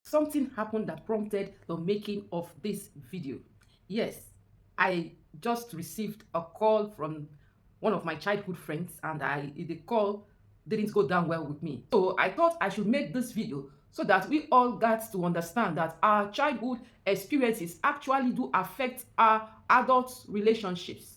Something happened that prompted the making of this video. Yes, I just received a call from one of my childhood friends, and the call didn't go down well with me. So I thought I should make this video so that we all got to understand that our childhood experiences actually do affect our adult relationships.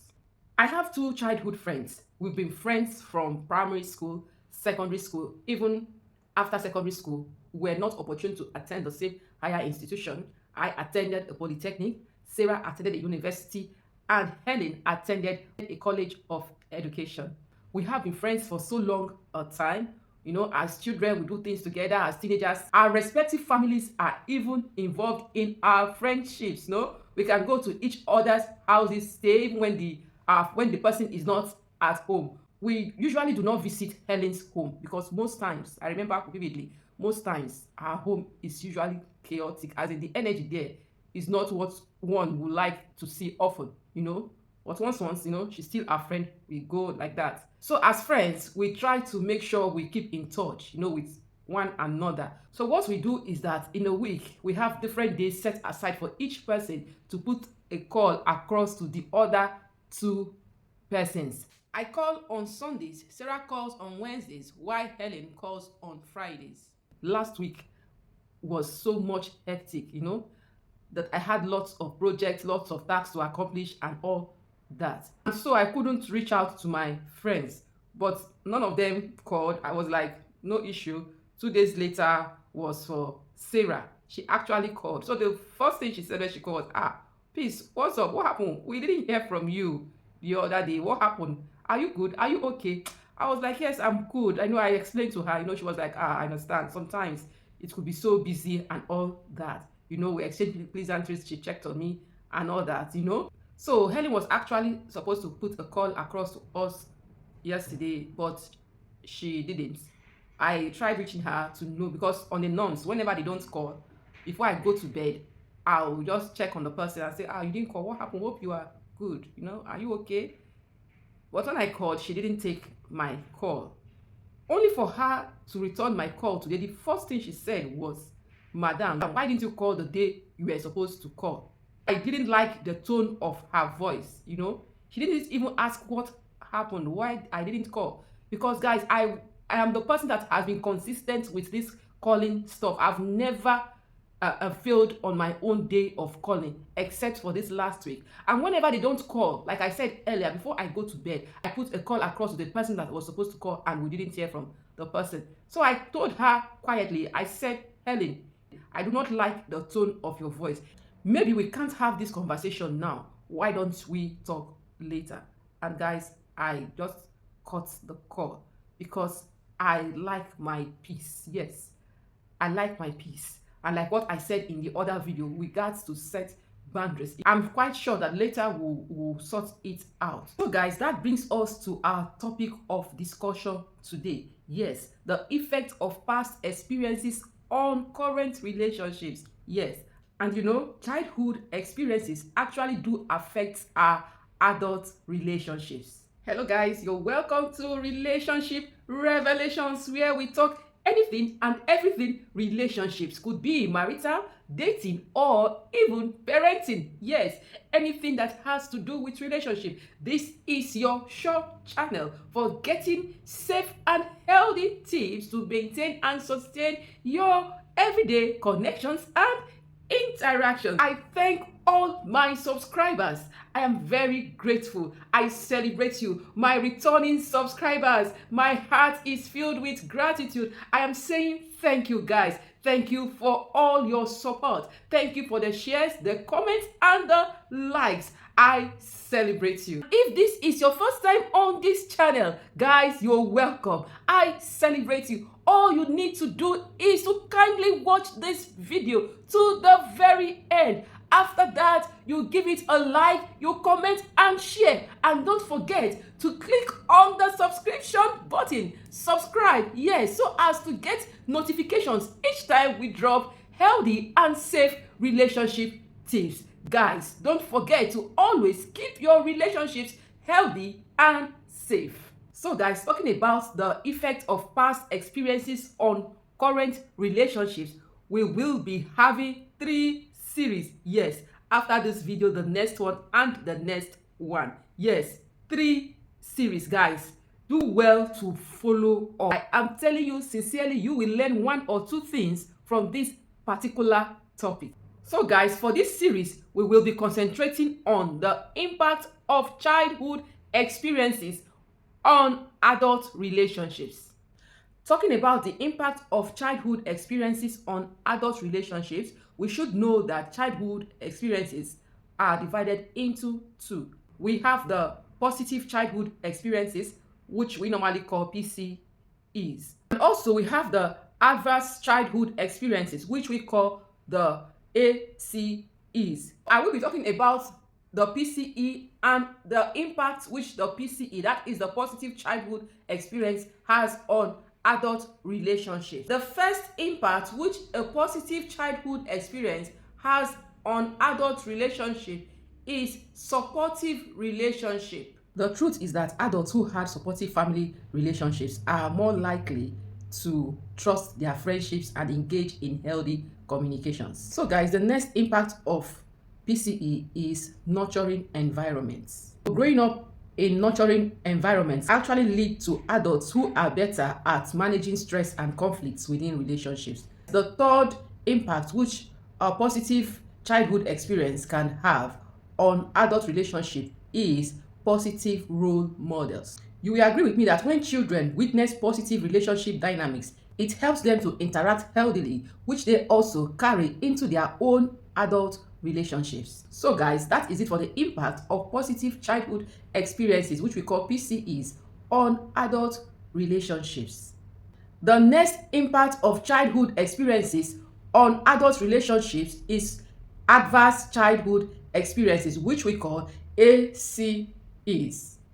I have two childhood friends. We've been friends from primary school, secondary school, even after secondary school. We're not opportune to attend the same higher institution. I attended a polytechnic, Sarah attended a university, and Helen attended a college of education. We have been friends for so long a time. You know, as children, we do things together. As teenagers, our respective families are even involved in our friendships. No, we can go to each other's houses, stay even when the person is not at home. We usually do not visit Helen's home because most times, I remember vividly, most times her home is usually chaotic, as in the energy there is not what one would like to see often, you know. But once, you know, she's still our friend, we go like that. So as friends, we try to make sure we keep in touch, you know, with one another. So what we do is that in a week, we have different days set aside for each person to put a call across to the other two persons. I call on Sundays, Sarah calls on Wednesdays, while Helen calls on Fridays. Last week was so much hectic, you know, that I had lots of projects, lots of tasks to accomplish and all that. And so I couldn't reach out to my friends, but none of them called. I was like, no issue. 2 days later was for Sarah. She actually called. So the first thing she said when she called, Peace, what's up? What happened? We didn't hear from you the other day. What happened? Are you good? Are you okay? I was like, yes, I'm good. I know I explained to her, you know, she was like, I understand. Sometimes it could be so busy and all that. You know, we exchanged pleasantries. She checked on me and all that, you know. So Helen was actually supposed to put a call across to us yesterday, but she didn't. I tried reaching her to know, because on the norms, whenever they don't call, before I go to bed, I'll just check on the person and say, you didn't call. What happened? Hope you are good. You know, are you okay? But when I called, she didn't take my call. Only for her to return my call today, the first thing she said was, Madam, why didn't you call the day you were supposed to call? I didn't like the tone of her voice, you know. She didn't even ask what happened, why I didn't call. Because guys, I am the person that has been consistent with this calling stuff. I've never failed on my own day of calling, except for this last week. And whenever they don't call, like I said earlier, before I go to bed, I put a call across to the person that was supposed to call, and we didn't hear from the person. So I told her quietly, I said, Helen, I do not like the tone of your voice. Maybe we can't have this conversation now. Why don't we talk later? And guys, I just cut the call because I like my peace. Yes, I like my peace. And like what I said in the other video, we got to set boundaries. I'm quite sure that later we'll sort it out. So guys, that brings us to our topic of discussion today. Yes, the effect of past experiences on current relationships. Yes, and you know, childhood experiences actually do affect our adult relationships. Hello guys, you're welcome to Relationship Revelations, where we talk anything and everything relationships. Could be marital, dating, or even parenting. Yes, anything that has to do with relationship. This is your short channel for getting safe and healthy tips to maintain and sustain your everyday connections and interactions. I thank all my subscribers. I am very grateful. I celebrate you, my returning subscribers. My heart is filled with gratitude. I am saying thank you, guys. Thank you for all your support. Thank you for the shares, the comments, and the likes. I celebrate you. If this is your first time on this channel, guys, you're welcome. I celebrate you. All you need to do is to kindly watch this video to the very end. After that, you give it a like, you comment and share. And don't forget to click on the subscription button. Subscribe, yes, so as to get notifications each time we drop healthy and safe relationship tips. Guys, don't forget to always keep your relationships healthy and safe. So guys, talking about the effect of past experiences on current relationships, we will be having 3 series. Yes, after this video, the next one and the next one. Yes, 3 series, guys. Do well to follow up. I am telling you sincerely, you will learn 1 or 2 things from this particular topic. So guys, for this series, we will be concentrating on the impact of childhood experiences on adult relationships. Talking about the impact of childhood experiences on adult relationships, we should know that childhood experiences are divided into 2. We have the positive childhood experiences, which we normally call PCEs. And also we have the adverse childhood experiences, which we call the ACEs. I will be talking about the PCE and the impact which the PCE, that is the positive childhood experience, has on adult relationships. The first impact which a positive childhood experience has on adult relationship is supportive relationship. The truth is that adults who had supportive family relationships are more likely to trust their friendships and engage in healthy communications. So guys, the next impact of PCE is nurturing environments. Growing up in nurturing environments actually lead to adults who are better at managing stress and conflicts within relationships. The third impact which a positive childhood experience can have on adult relationship is positive role models. You will agree with me that when children witness positive relationship dynamics, it helps them to interact healthily, which they also carry into their own adult relationships. So guys, that is it for the impact of positive childhood experiences, which we call PCEs, on adult relationships. The next impact of childhood experiences on adult relationships is adverse childhood experiences, which we call ACEs.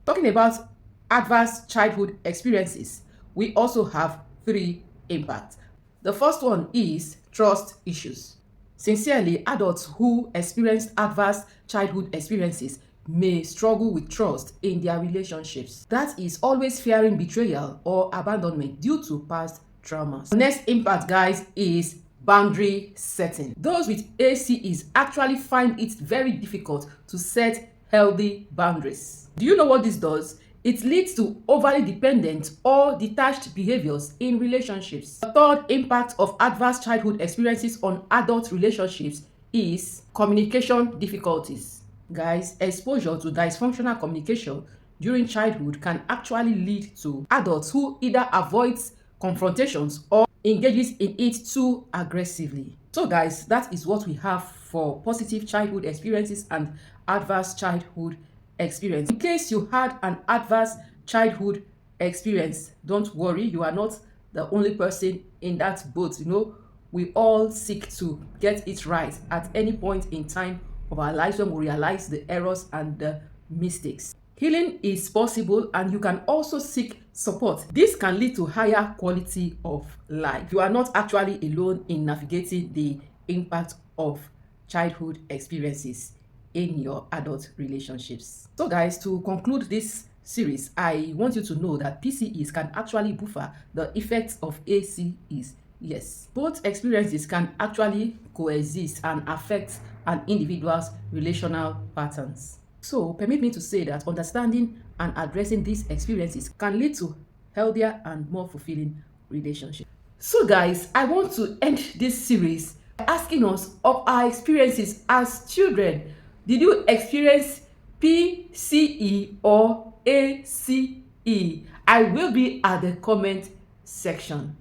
Talking about adverse childhood experiences, we also have 3 impacts. The first one is trust issues. Sincerely, adults who experience adverse childhood experiences may struggle with trust in their relationships. That is always fearing betrayal or abandonment due to past traumas. The next impact, guys, is boundary setting. Those with ACEs actually find it very difficult to set healthy boundaries. Do you know what this does? It leads to overly dependent or detached behaviors in relationships. The third impact of adverse childhood experiences on adult relationships is communication difficulties. Guys, exposure to dysfunctional communication during childhood can actually lead to adults who either avoids confrontations or engages in it too aggressively. So guys, that is what we have for positive childhood experiences and adverse childhood experience. In case you had an adverse childhood experience, don't worry, you are not the only person in that boat. We all seek to get it right at any point in time of our lives when we realize the errors and the mistakes. Healing is possible, and you can also seek support. This can lead to higher quality of life. You are not actually alone in navigating the impact of childhood experiences in your adult relationships. So guys, to conclude this series, I want you to know that PCEs can actually buffer the effects of ACEs. Yes, both experiences can actually coexist and affect an individual's relational patterns. So permit me to say that understanding and addressing these experiences can lead to healthier and more fulfilling relationships. So guys, I want to end this series by asking us of our experiences as children. Did you experience PCE or ACE? I will be at the comment section.